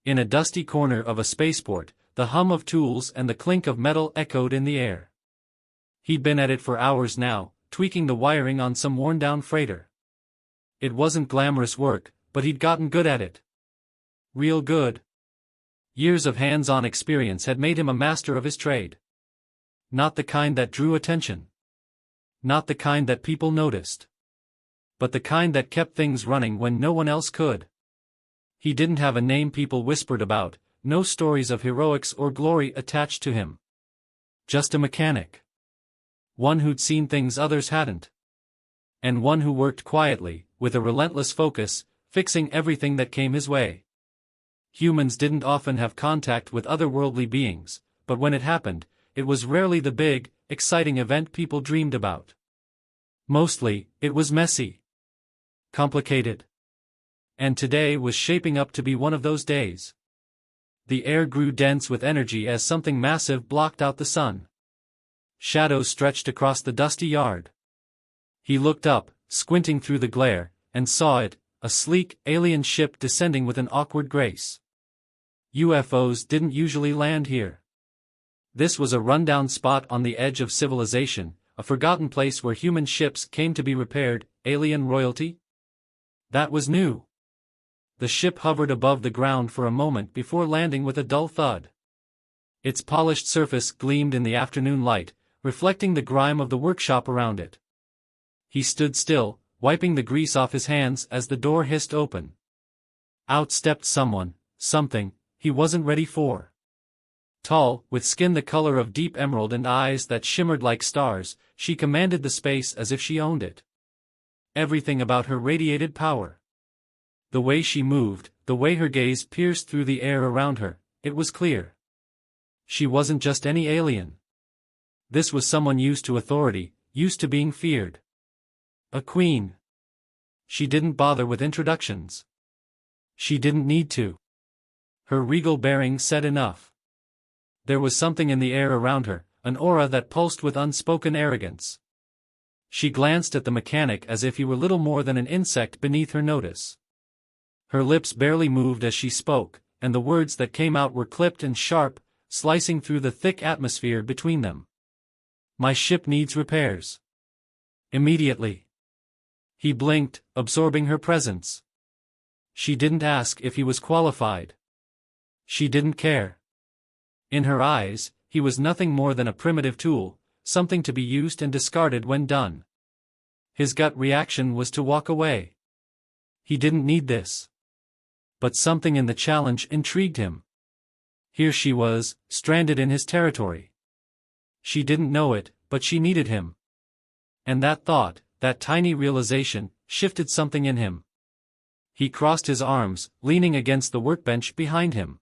In a dusty corner of a spaceport, the hum of tools and the clink of metal echoed in the air. He'd been at it for hours now, tweaking the wiring on some worn-down freighter. It wasn't glamorous work, but he'd gotten good at it. Real good. Years of hands-on experience had made him a master of his trade. Not the kind that drew attention. Not the kind that people noticed. But the kind that kept things running when no one else could. He didn't have a name people whispered about, no stories of heroics or glory attached to him. Just a mechanic. One who'd seen things others hadn't. And one who worked quietly, with a relentless focus, fixing everything that came his way. Humans didn't often have contact with otherworldly beings, but when it happened, it was rarely the big, exciting event people dreamed about. Mostly, it was messy. Complicated. And today was shaping up to be one of those days. The air grew dense with energy as something massive blocked out the sun. Shadows stretched across the dusty yard. He looked up, squinting through the glare, and saw it, a sleek, alien ship descending with an awkward grace. UFOs didn't usually land here. This was a rundown spot on the edge of civilization, a forgotten place where human ships came to be repaired. Alien royalty? That was new. The ship hovered above the ground for a moment before landing with a dull thud. Its polished surface gleamed in the afternoon light, reflecting the grime of the workshop around it. He stood still, wiping the grease off his hands as the door hissed open. Out stepped someone, something, he wasn't ready for. Tall, with skin the color of deep emerald and eyes that shimmered like stars, she commanded the space as if she owned it. Everything about her radiated power. The way she moved, the way her gaze pierced through the air around her, it was clear. She wasn't just any alien. This was someone used to authority, used to being feared. A queen. She didn't bother with introductions. She didn't need to. Her regal bearing said enough. There was something in the air around her, an aura that pulsed with unspoken arrogance. She glanced at the mechanic as if he were little more than an insect beneath her notice. Her lips barely moved as she spoke, and the words that came out were clipped and sharp, slicing through the thick atmosphere between them. My ship needs repairs. Immediately. He blinked, absorbing her presence. She didn't ask if he was qualified. She didn't care. In her eyes, he was nothing more than a primitive tool, something to be used and discarded when done. His gut reaction was to walk away. He didn't need this. But something in the challenge intrigued him. Here she was, stranded in his territory. She didn't know it, but she needed him. And that thought, that tiny realization, shifted something in him. He crossed his arms, leaning against the workbench behind him.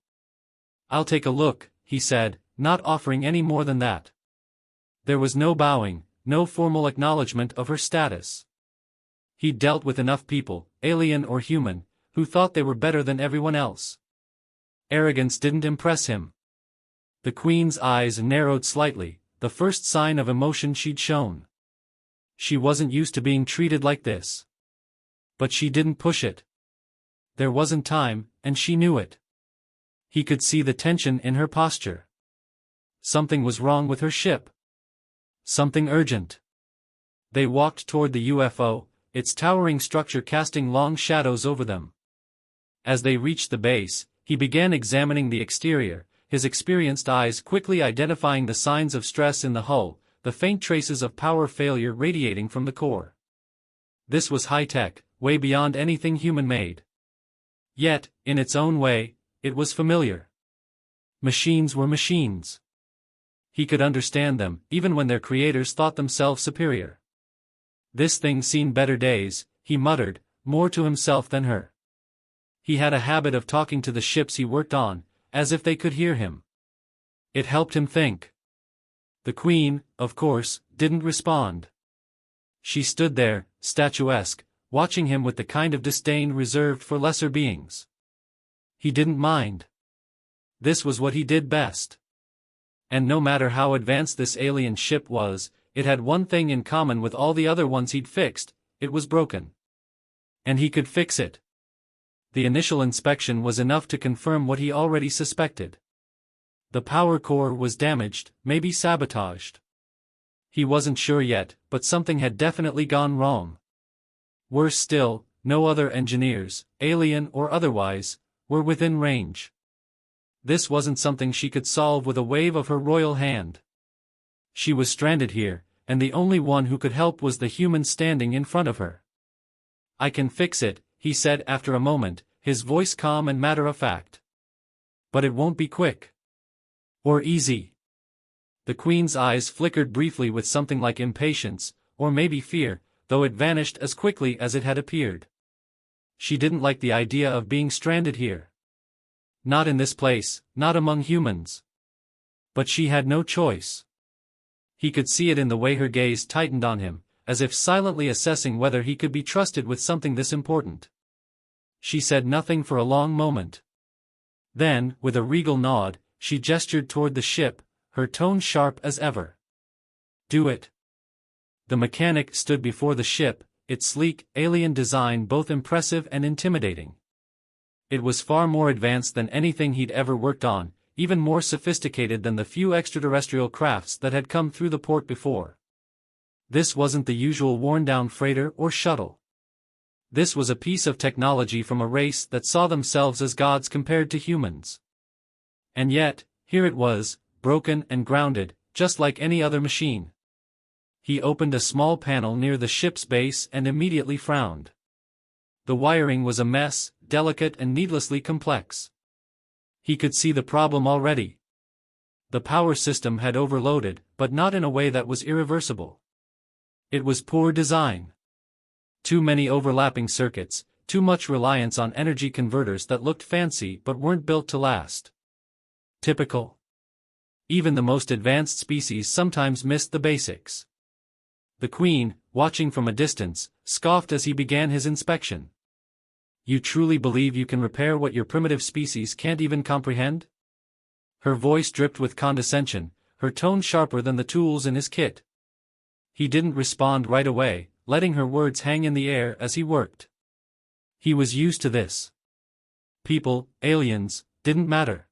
I'll take a look, he said, not offering any more than that. There was no bowing, no formal acknowledgement of her status. He'd dealt with enough people, alien or human, who thought they were better than everyone else. Arrogance didn't impress him. The queen's eyes narrowed slightly, the first sign of emotion she'd shown. She wasn't used to being treated like this. But she didn't push it. There wasn't time, and she knew it. He could see the tension in her posture. Something was wrong with her ship. Something urgent. They walked toward the UFO, its towering structure casting long shadows over them. As they reached the base, he began examining the exterior, his experienced eyes quickly identifying the signs of stress in the hull, the faint traces of power failure radiating from the core. This was high-tech, way beyond anything human-made. Yet, in its own way, it was familiar. Machines were machines. He could understand them, even when their creators thought themselves superior. This thing seen better days, he muttered, more to himself than her. He had a habit of talking to the ships he worked on, as if they could hear him. It helped him think. The queen, of course, didn't respond. She stood there, statuesque, watching him with the kind of disdain reserved for lesser beings. He didn't mind. This was what he did best. And no matter how advanced this alien ship was, it had one thing in common with all the other ones he'd fixed: it was broken. And he could fix it. The initial inspection was enough to confirm what he already suspected. The power core was damaged, maybe sabotaged. He wasn't sure yet, but something had definitely gone wrong. Worse still, no other engineers, alien or otherwise, were within range. This wasn't something she could solve with a wave of her royal hand. She was stranded here, and the only one who could help was the human standing in front of her. "I can fix it," he said after a moment, his voice calm and matter-of-fact. "But it won't be quick. Or easy." The Queen's eyes flickered briefly with something like impatience, or maybe fear, though it vanished as quickly as it had appeared. She didn't like the idea of being stranded here. Not in this place, not among humans. But she had no choice. He could see it in the way her gaze tightened on him, as if silently assessing whether he could be trusted with something this important. She said nothing for a long moment. Then, with a regal nod, she gestured toward the ship, her tone sharp as ever. "Do it." The mechanic stood before the ship, its sleek, alien design both impressive and intimidating. It was far more advanced than anything he'd ever worked on, even more sophisticated than the few extraterrestrial crafts that had come through the port before. This wasn't the usual worn-down freighter or shuttle. This was a piece of technology from a race that saw themselves as gods compared to humans. And yet, here it was, broken and grounded, just like any other machine. He opened a small panel near the ship's base and immediately frowned. The wiring was a mess, delicate and needlessly complex. He could see the problem already. The power system had overloaded, but not in a way that was irreversible. It was poor design. Too many overlapping circuits, too much reliance on energy converters that looked fancy but weren't built to last. Typical. Even the most advanced species sometimes missed the basics. The Queen, watching from a distance, scoffed as he began his inspection. "You truly believe you can repair what your primitive species can't even comprehend?" Her voice dripped with condescension, her tone sharper than the tools in his kit. He didn't respond right away, letting her words hang in the air as he worked. He was used to this. People, aliens, didn't matter.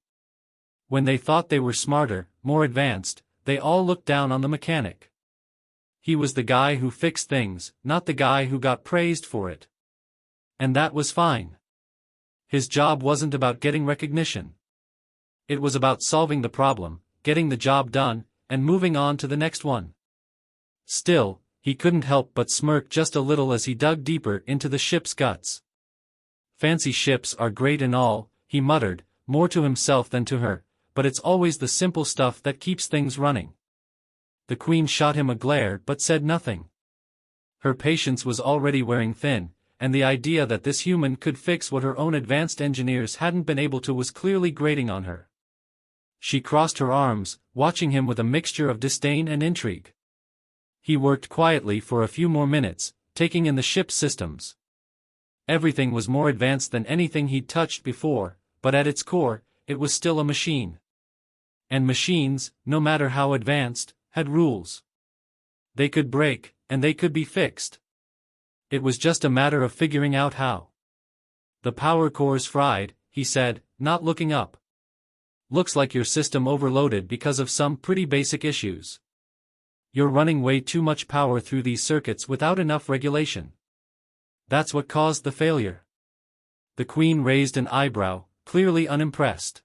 When they thought they were smarter, more advanced, they all looked down on the mechanic. He was the guy who fixed things, not the guy who got praised for it. And that was fine. His job wasn't about getting recognition. It was about solving the problem, getting the job done, and moving on to the next one. Still, he couldn't help but smirk just a little as he dug deeper into the ship's guts. "Fancy ships are great and all," he muttered, more to himself than to her, "but it's always the simple stuff that keeps things running." The Queen shot him a glare but said nothing. Her patience was already wearing thin, and the idea that this human could fix what her own advanced engineers hadn't been able to was clearly grating on her. She crossed her arms, watching him with a mixture of disdain and intrigue. He worked quietly for a few more minutes, taking in the ship's systems. Everything was more advanced than anything he'd touched before, but at its core, it was still a machine. And machines, no matter how advanced, had rules. They could break, and they could be fixed. It was just a matter of figuring out how. "The power core's fried," he said, not looking up. "Looks like your system overloaded because of some pretty basic issues. You're running way too much power through these circuits without enough regulation. That's what caused the failure." The Queen raised an eyebrow, clearly unimpressed.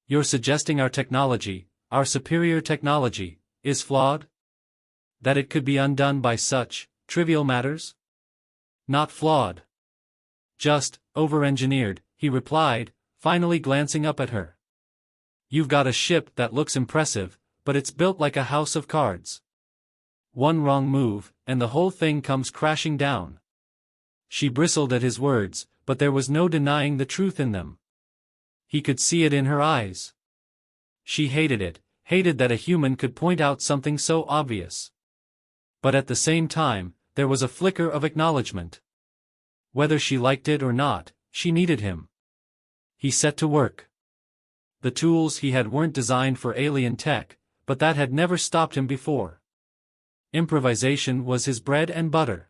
"You're suggesting our technology, our superior technology, is flawed? That it could be undone by such trivial matters?" "Not flawed. Just over-engineered," he replied, finally glancing up at her. "You've got a ship that looks impressive, but it's built like a house of cards. One wrong move, and the whole thing comes crashing down." She bristled at his words, but there was no denying the truth in them. He could see it in her eyes. She hated it, hated that a human could point out something so obvious. But at the same time, there was a flicker of acknowledgement. Whether she liked it or not, she needed him. He set to work. The tools he had weren't designed for alien tech, but that had never stopped him before. Improvisation was his bread and butter.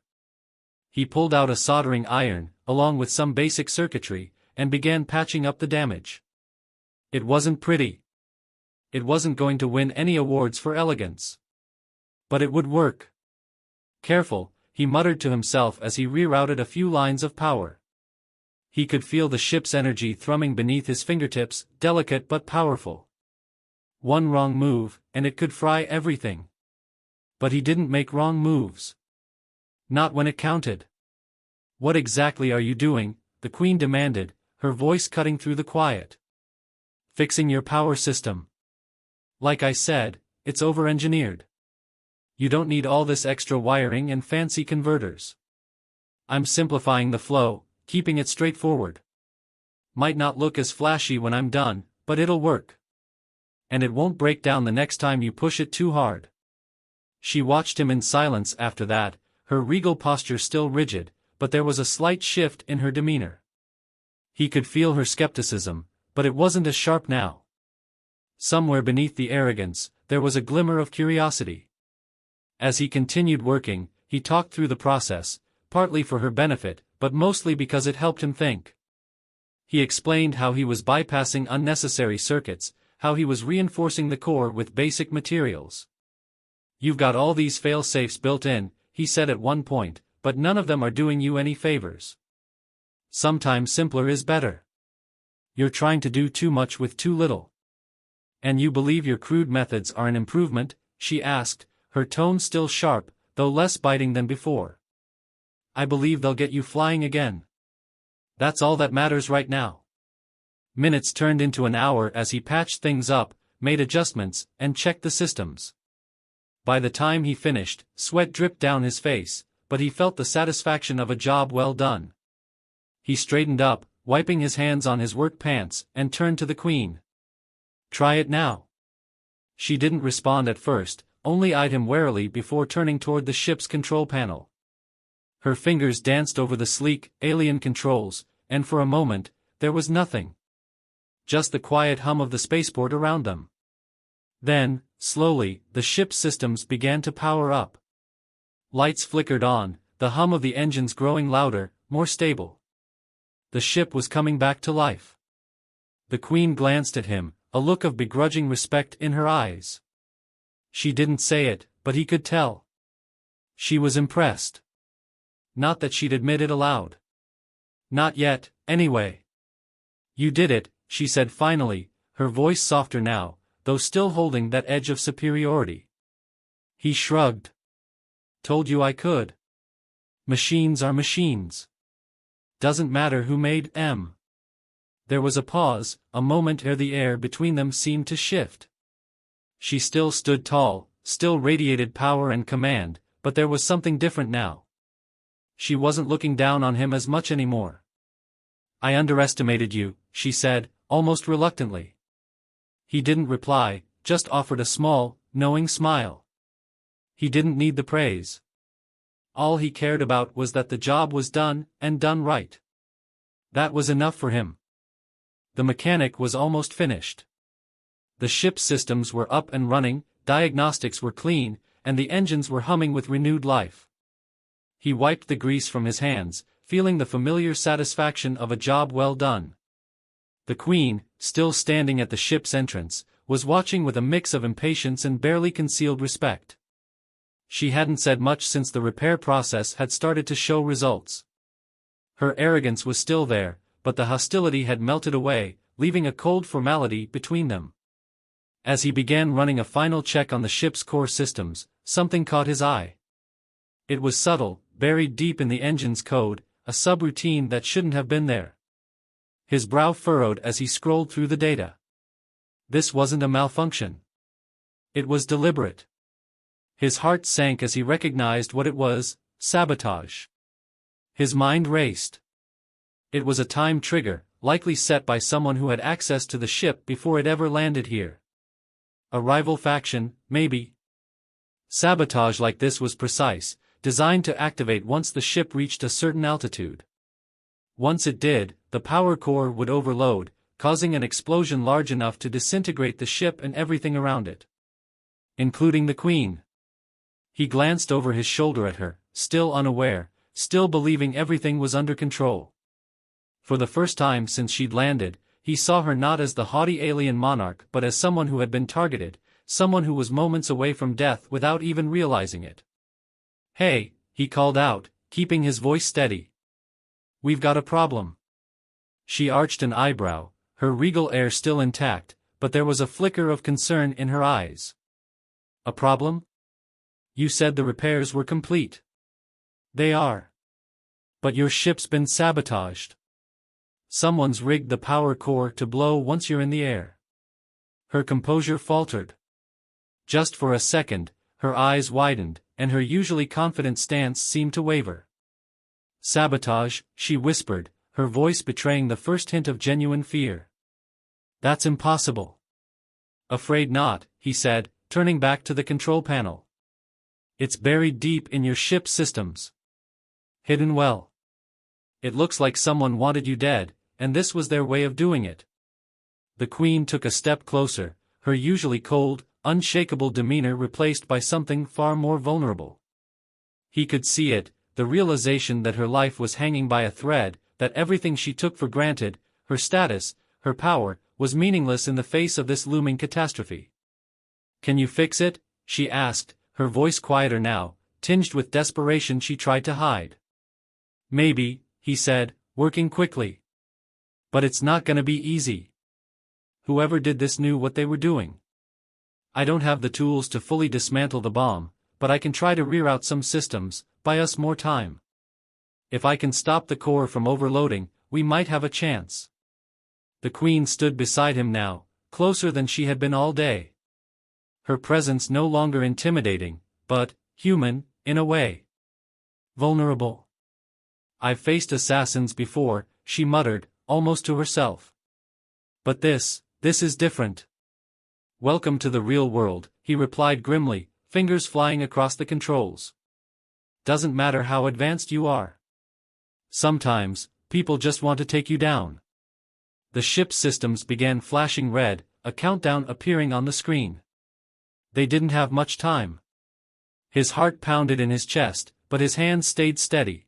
He pulled out a soldering iron, along with some basic circuitry, and began patching up the damage. It wasn't pretty. It wasn't going to win any awards for elegance. But it would work. Careful, he muttered to himself as he rerouted a few lines of power. He could feel the ship's energy thrumming beneath his fingertips, delicate but powerful. One wrong move, and it could fry everything. But he didn't make wrong moves. Not when it counted. "What exactly are you doing?" the Queen demanded, her voice cutting through the quiet. "Fixing your power system. Like I said, it's over-engineered. You don't need all this extra wiring and fancy converters. I'm simplifying the flow, keeping it straightforward. Might not look as flashy when I'm done, but it'll work. And it won't break down the next time you push it too hard." She watched him in silence after that, her regal posture still rigid, but there was a slight shift in her demeanor. He could feel her skepticism, but it wasn't as sharp now. Somewhere beneath the arrogance, there was a glimmer of curiosity. As he continued working, he talked through the process, partly for her benefit, but mostly because it helped him think. He explained how he was bypassing unnecessary circuits, how he was reinforcing the core with basic materials. "You've got all these fail-safes built in," he said at one point, "but none of them are doing you any favors. Sometimes simpler is better. You're trying to do too much with too little." "And you believe your crude methods are an improvement?" she asked, her tone still sharp, though less biting than before. "I believe they'll get you flying again. That's all that matters right now." Minutes turned into an hour as he patched things up, made adjustments, and checked the systems. By the time he finished, sweat dripped down his face, but he felt the satisfaction of a job well done. He straightened up, wiping his hands on his work pants, and turned to the Queen. "Try it now." She didn't respond at first, only eyed him warily before turning toward the ship's control panel. Her fingers danced over the sleek, alien controls, and for a moment, there was nothing. Just the quiet hum of the spaceport around them. Then, slowly, the ship's systems began to power up. Lights flickered on, the hum of the engines growing louder, more stable. The ship was coming back to life. The Queen glanced at him, a look of begrudging respect in her eyes. She didn't say it, but he could tell. She was impressed. Not that she'd admit it aloud. Not yet, anyway. "You did it," she said finally, her voice softer now, though still holding that edge of superiority. He shrugged. "Told you I could. Machines are machines. Doesn't matter who made them." There was a pause, a moment ere the air between them seemed to shift. She still stood tall, still radiated power and command, but there was something different now. She wasn't looking down on him as much anymore. "I underestimated you," she said, almost reluctantly. He didn't reply, just offered a small, knowing smile. He didn't need the praise. All he cared about was that the job was done, and done right. That was enough for him. The mechanic was almost finished. The ship's systems were up and running, diagnostics were clean, and the engines were humming with renewed life. He wiped the grease from his hands, feeling the familiar satisfaction of a job well done. The Queen, still standing at the ship's entrance, was watching with a mix of impatience and barely concealed respect. She hadn't said much since the repair process had started to show results. Her arrogance was still there, but the hostility had melted away, leaving a cold formality between them. As he began running a final check on the ship's core systems, something caught his eye. It was subtle, buried deep in the engine's code, a subroutine that shouldn't have been there. His brow furrowed as he scrolled through the data. This wasn't a malfunction. It was deliberate. His heart sank as he recognized what it was: sabotage. His mind raced. It was a time trigger, likely set by someone who had access to the ship before it ever landed here. A rival faction, maybe. Sabotage like this was precise, designed to activate once the ship reached a certain altitude. Once it did, the power core would overload, causing an explosion large enough to disintegrate the ship and everything around it. Including the Queen. He glanced over his shoulder at her, still unaware, still believing everything was under control. For the first time since she'd landed, he saw her not as the haughty alien monarch but as someone who had been targeted, someone who was moments away from death without even realizing it. "Hey," he called out, keeping his voice steady. "We've got a problem." She arched an eyebrow, her regal air still intact, but there was a flicker of concern in her eyes. "A problem? You said the repairs were complete." "They are. But your ship's been sabotaged. Someone's rigged the power core to blow once you're in the air." Her composure faltered. Just for a second, her eyes widened, and her usually confident stance seemed to waver. "Sabotage," she whispered, her voice betraying the first hint of genuine fear. "That's impossible." "Afraid not," he said, turning back to the control panel. "It's buried deep in your ship's systems. Hidden well. It looks like someone wanted you dead, and this was their way of doing it." The Queen took a step closer, her usually cold, unshakable demeanor replaced by something far more vulnerable. He could see it, the realization that her life was hanging by a thread, that everything she took for granted, her status, her power, was meaningless in the face of this looming catastrophe. "Can you fix it?" she asked, her voice quieter now, tinged with desperation she tried to hide. "Maybe," he said, working quickly. "But it's not gonna be easy. Whoever did this knew what they were doing. I don't have the tools to fully dismantle the bomb, but I can try to reroute some systems, buy us more time. If I can stop the core from overloading, we might have a chance." The Queen stood beside him now, closer than she had been all day. Her presence no longer intimidating, but human, in a way. Vulnerable. "I've faced assassins before," she muttered, almost to herself. "But this is different." "Welcome to the real world," he replied grimly, fingers flying across the controls. "Doesn't matter how advanced you are. Sometimes, people just want to take you down." The ship's systems began flashing red, a countdown appearing on the screen. They didn't have much time. His heart pounded in his chest, but his hands stayed steady.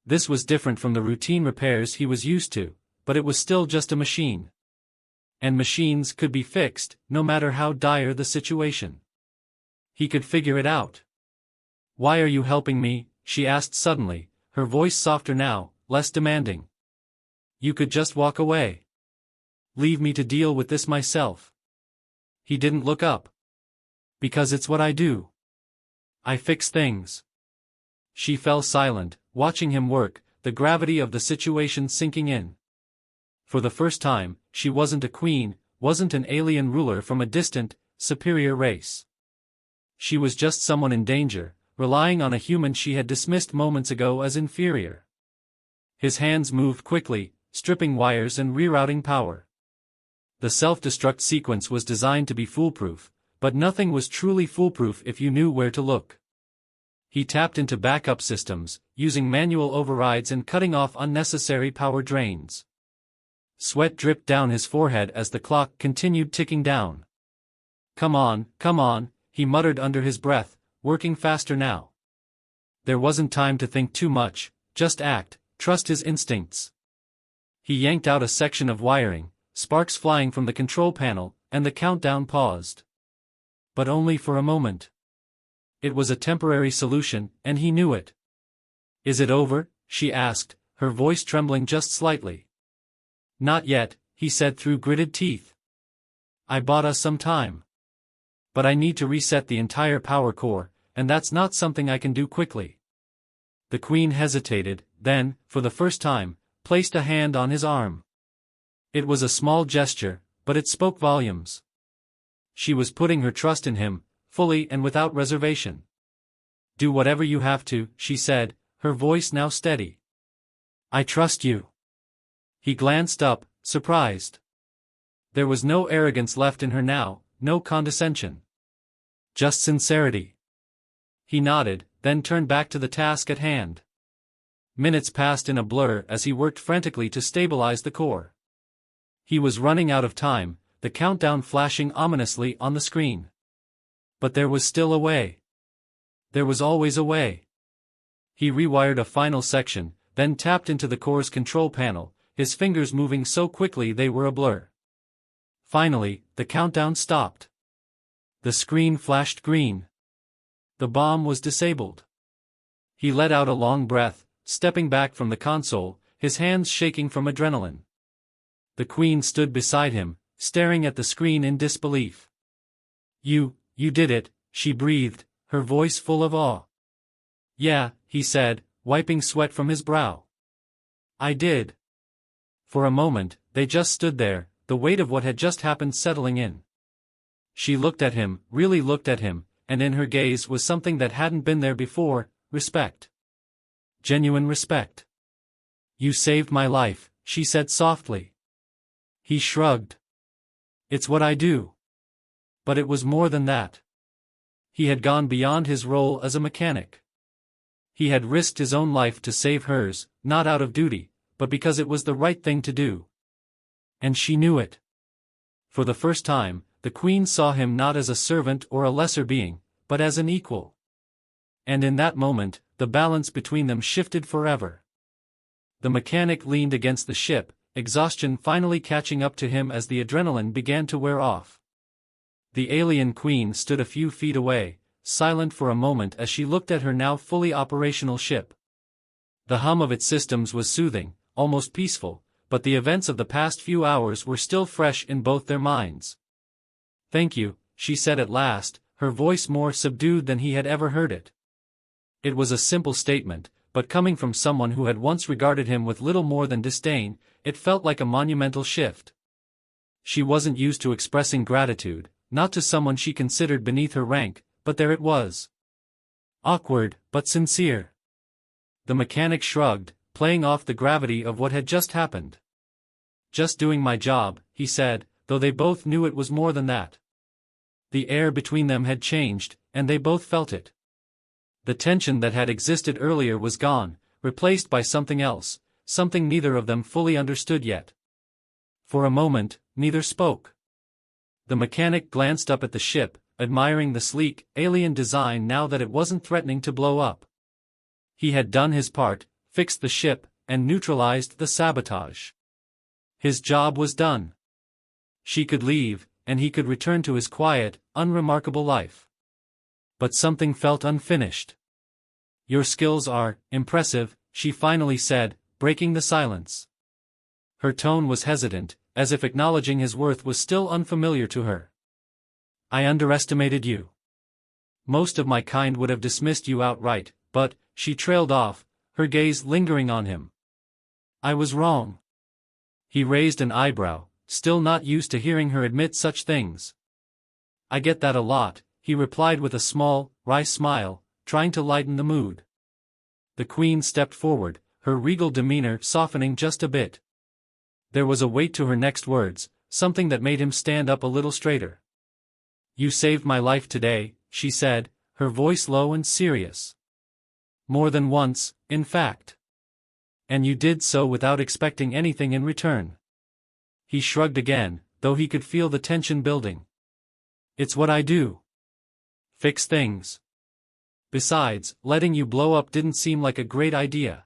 This was different from the routine repairs he was used to, but it was still just a machine. And machines could be fixed, no matter how dire the situation. He could figure it out. "Why are you helping me?" she asked suddenly, her voice softer now, less demanding. "You could just walk away. Leave me to deal with this myself." He didn't look up. "Because it's what I do. I fix things." She fell silent, watching him work, the gravity of the situation sinking in. For the first time, she wasn't a queen, wasn't an alien ruler from a distant, superior race. She was just someone in danger, relying on a human she had dismissed moments ago as inferior. His hands moved quickly, stripping wires and rerouting power. The self-destruct sequence was designed to be foolproof, but nothing was truly foolproof if you knew where to look. He tapped into backup systems, using manual overrides and cutting off unnecessary power drains. Sweat dripped down his forehead as the clock continued ticking down. Come on," he muttered under his breath, working faster now. There wasn't time to think too much, just act, trust his instincts. He yanked out a section of wiring, sparks flying from the control panel, and the countdown paused. But only for a moment. It was a temporary solution, and he knew it. "Is it over?" she asked, her voice trembling just slightly. "Not yet," he said through gritted teeth. "I bought us some time. But I need to reset the entire power core, and that's not something I can do quickly." The Queen hesitated, then, for the first time, placed a hand on his arm. It was a small gesture, but it spoke volumes. She was putting her trust in him, fully and without reservation. "Do whatever you have to," she said, her voice now steady. "I trust you." He glanced up, surprised. There was no arrogance left in her now, no condescension. Just sincerity. He nodded, then turned back to the task at hand. Minutes passed in a blur as he worked frantically to stabilize the core. He was running out of time, the countdown flashing ominously on the screen. But there was still a way. There was always a way. He rewired a final section, then tapped into the core's control panel, his fingers moving so quickly they were a blur. Finally, the countdown stopped. The screen flashed green. The bomb was disabled. He let out a long breath, stepping back from the console, his hands shaking from adrenaline. The Queen stood beside him, staring at the screen in disbelief. You did it," she breathed, her voice full of awe. "Yeah," he said, wiping sweat from his brow. "I did." For a moment, they just stood there, the weight of what had just happened settling in. She looked at him, really looked at him, and in her gaze was something that hadn't been there before: respect. Genuine respect. "You saved my life," she said softly. He shrugged. "It's what I do." But it was more than that. He had gone beyond his role as a mechanic. He had risked his own life to save hers, not out of duty, but because it was the right thing to do. And she knew it. For the first time, the Queen saw him not as a servant or a lesser being, but as an equal. And in that moment, the balance between them shifted forever. The mechanic leaned against the ship, exhaustion finally catching up to him as the adrenaline began to wear off. The alien Queen stood a few feet away, silent for a moment as she looked at her now fully operational ship. The hum of its systems was soothing, almost peaceful, but the events of the past few hours were still fresh in both their minds. "Thank you," she said at last, her voice more subdued than he had ever heard it. It was a simple statement, but coming from someone who had once regarded him with little more than disdain, it felt like a monumental shift. She wasn't used to expressing gratitude, not to someone she considered beneath her rank, but there it was. Awkward, but sincere. The mechanic shrugged, playing off the gravity of what had just happened. "Just doing my job," he said, though they both knew it was more than that. The air between them had changed, and they both felt it. The tension that had existed earlier was gone, replaced by something else, something neither of them fully understood yet. For a moment, neither spoke. The mechanic glanced up at the ship, admiring the sleek, alien design now that it wasn't threatening to blow up. He had done his part, fixed the ship, and neutralized the sabotage. His job was done. She could leave, and he could return to his quiet, unremarkable life. But something felt unfinished. "Your skills are impressive," she finally said, breaking the silence. Her tone was hesitant, as if acknowledging his worth was still unfamiliar to her. "I underestimated you. Most of my kind would have dismissed you outright, but," she trailed off, her gaze lingering on him. "I was wrong." He raised an eyebrow, still not used to hearing her admit such things. "I get that a lot," he replied with a small, wry smile, trying to lighten the mood. The Queen stepped forward, her regal demeanor softening just a bit. There was a weight to her next words, something that made him stand up a little straighter. "You saved my life today," she said, her voice low and serious. "More than once, in fact. And you did so without expecting anything in return." He shrugged again, though he could feel the tension building. "It's what I do. Fix things. Besides, letting you blow up didn't seem like a great idea."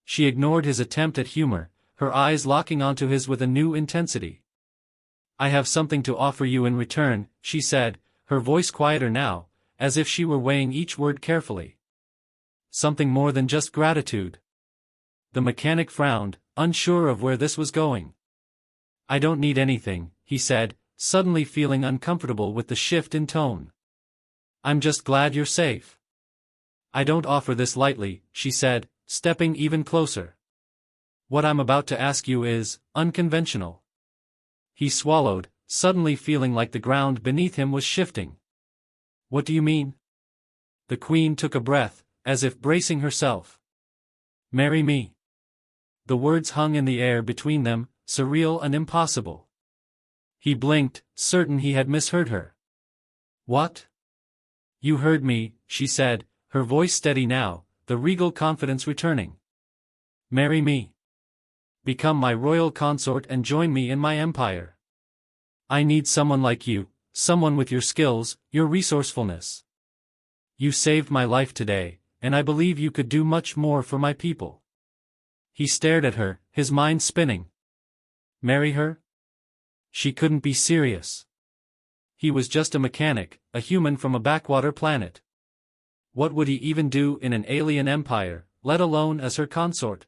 She ignored his attempt at humor, her eyes locking onto his with a new intensity. "I have something to offer you in return," she said, her voice quieter now, as if she were weighing each word carefully. "Something more than just gratitude." The mechanic frowned, unsure of where this was going. "I don't need anything," he said, suddenly feeling uncomfortable with the shift in tone. "I'm just glad you're safe." "I don't offer this lightly," she said, stepping even closer. "What I'm about to ask you is unconventional." He swallowed, suddenly feeling like the ground beneath him was shifting. "What do you mean?" The Queen took a breath, as if bracing herself. "Marry me." The words hung in the air between them, surreal and impossible. He blinked, certain he had misheard her. "What?" "You heard me," she said, her voice steady now, the regal confidence returning. "Marry me. Become my royal consort and join me in my empire. I need someone like you, someone with your skills, your resourcefulness. You saved my life today, and I believe you could do much more for my people." He stared at her, his mind spinning. Marry her? She couldn't be serious. He was just a mechanic, a human from a backwater planet. What would he even do in an alien empire, let alone as her consort?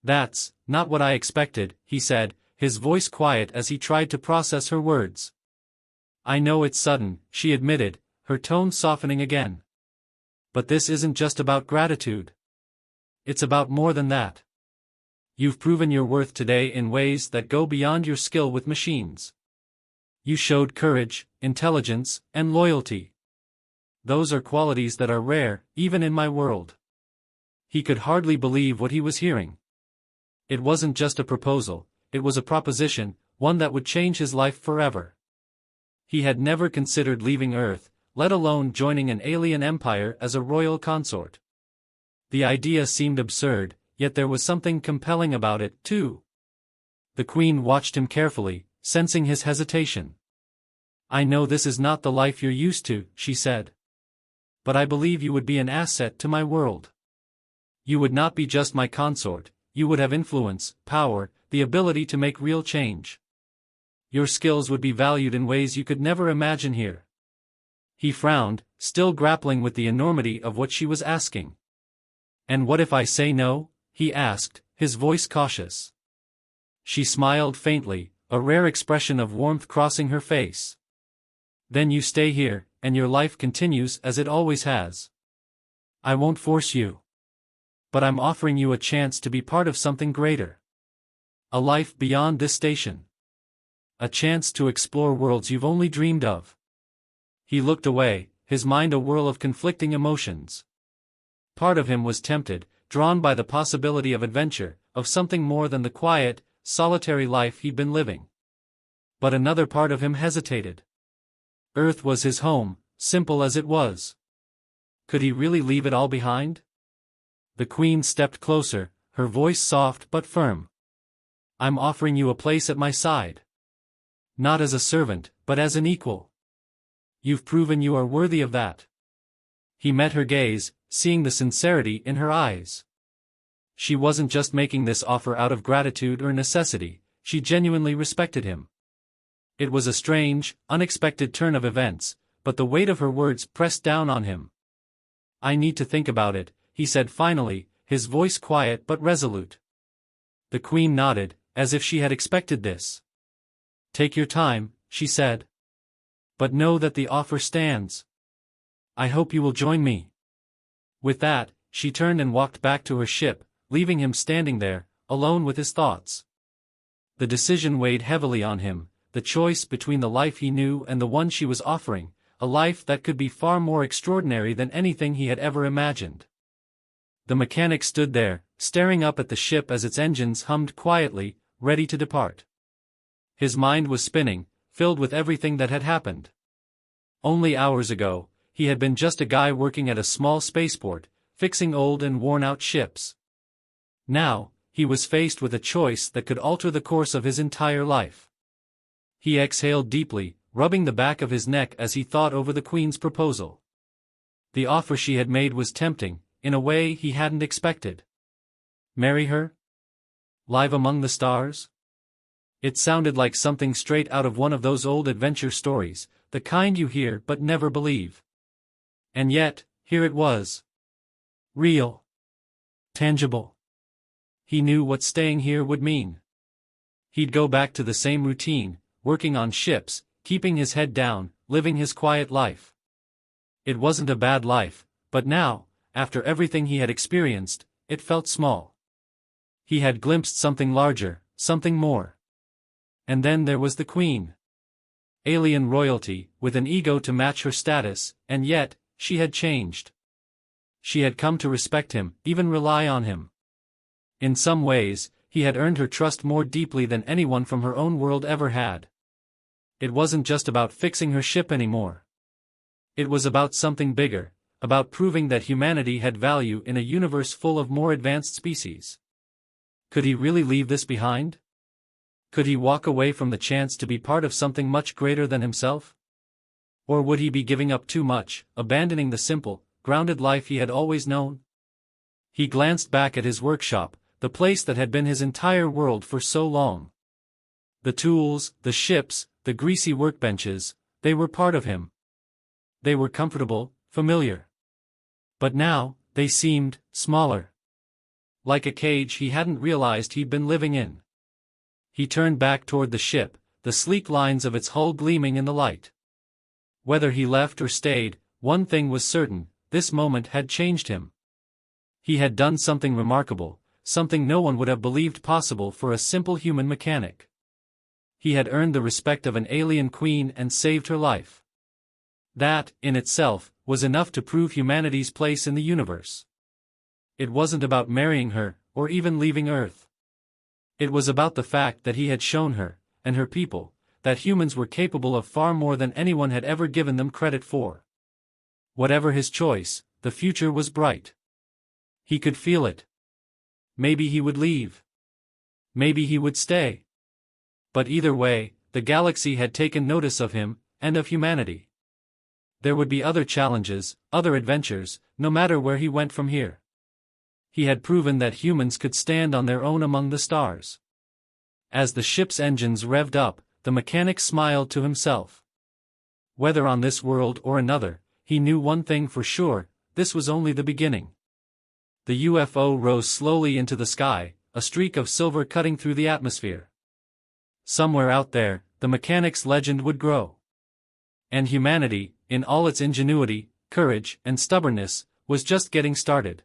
"That's not what I expected," he said, his voice quiet as he tried to process her words. "I know it's sudden," she admitted, her tone softening again. "But this isn't just about gratitude. It's about more than that. You've proven your worth today in ways that go beyond your skill with machines. You showed courage, intelligence, and loyalty. Those are qualities that are rare, even in my world." He could hardly believe what he was hearing. It wasn't just a proposal, it was a proposition, one that would change his life forever. He had never considered leaving Earth, let alone joining an alien empire as a royal consort. The idea seemed absurd, yet there was something compelling about it, too. The Queen watched him carefully, sensing his hesitation. "I know this is not the life you're used to," she said. "But I believe you would be an asset to my world. You would not be just my consort, you would have influence, power, the ability to make real change. Your skills would be valued in ways you could never imagine here." He frowned, still grappling with the enormity of what she was asking. "And what if I say no?" he asked, his voice cautious. She smiled faintly, a rare expression of warmth crossing her face. "Then you stay here, and your life continues as it always has. I won't force you. But I'm offering you a chance to be part of something greater. A life beyond this station. A chance to explore worlds you've only dreamed of." He looked away, his mind a whirl of conflicting emotions. Part of him was tempted, drawn by the possibility of adventure, of something more than the quiet, solitary life he'd been living. But another part of him hesitated. Earth was his home, simple as it was. Could he really leave it all behind? The Queen stepped closer, her voice soft but firm. "I'm offering you a place at my side. Not as a servant, but as an equal. You've proven you are worthy of that." He met her gaze, seeing the sincerity in her eyes. She wasn't just making this offer out of gratitude or necessity, she genuinely respected him. It was a strange, unexpected turn of events, but the weight of her words pressed down on him. "I need to think about it," he said finally, his voice quiet but resolute. The Queen nodded, as if she had expected this. "Take your time," she said. "But know that the offer stands. I hope you will join me." With that, she turned and walked back to her ship, leaving him standing there, alone with his thoughts. The decision weighed heavily on him, the choice between the life he knew and the one she was offering, a life that could be far more extraordinary than anything he had ever imagined. The mechanic stood there, staring up at the ship as its engines hummed quietly, ready to depart. His mind was spinning, filled with everything that had happened. Only hours ago, he had been just a guy working at a small spaceport, fixing old and worn-out ships. Now, he was faced with a choice that could alter the course of his entire life. He exhaled deeply, rubbing the back of his neck as he thought over the Queen's proposal. The offer she had made was tempting, in a way he hadn't expected. Marry her? Live among the stars? It sounded like something straight out of one of those old adventure stories, the kind you hear but never believe. And yet, here it was. Real. Tangible. He knew what staying here would mean. He'd go back to the same routine, working on ships, keeping his head down, living his quiet life. It wasn't a bad life, but now, after everything he had experienced, it felt small. He had glimpsed something larger, something more. And then there was the Queen. Alien royalty, with an ego to match her status, and yet, she had changed. She had come to respect him, even rely on him. In some ways, he had earned her trust more deeply than anyone from her own world ever had. It wasn't just about fixing her ship anymore. It was about something bigger, about proving that humanity had value in a universe full of more advanced species. Could he really leave this behind? Could he walk away from the chance to be part of something much greater than himself? Or would he be giving up too much, abandoning the simple, grounded life he had always known? He glanced back at his workshop, the place that had been his entire world for so long. The tools, the ships, the greasy workbenches, they were part of him. They were comfortable, familiar. But now, they seemed smaller. Like a cage he hadn't realized he'd been living in. He turned back toward the ship, the sleek lines of its hull gleaming in the light. Whether he left or stayed, one thing was certain, this moment had changed him. He had done something remarkable, something no one would have believed possible for a simple human mechanic. He had earned the respect of an alien queen and saved her life. That, in itself, was enough to prove humanity's place in the universe. It wasn't about marrying her, or even leaving Earth. It was about the fact that he had shown her, and her people, that humans were capable of far more than anyone had ever given them credit for. Whatever his choice, the future was bright. He could feel it. Maybe he would leave. Maybe he would stay. But either way, the galaxy had taken notice of him, and of humanity. There would be other challenges, other adventures, no matter where he went from here. He had proven that humans could stand on their own among the stars. As the ship's engines revved up, the mechanic smiled to himself. Whether on this world or another, he knew one thing for sure, this was only the beginning. The UFO rose slowly into the sky, a streak of silver cutting through the atmosphere. Somewhere out there, the mechanic's legend would grow. And humanity, in all its ingenuity, courage, and stubbornness, was just getting started.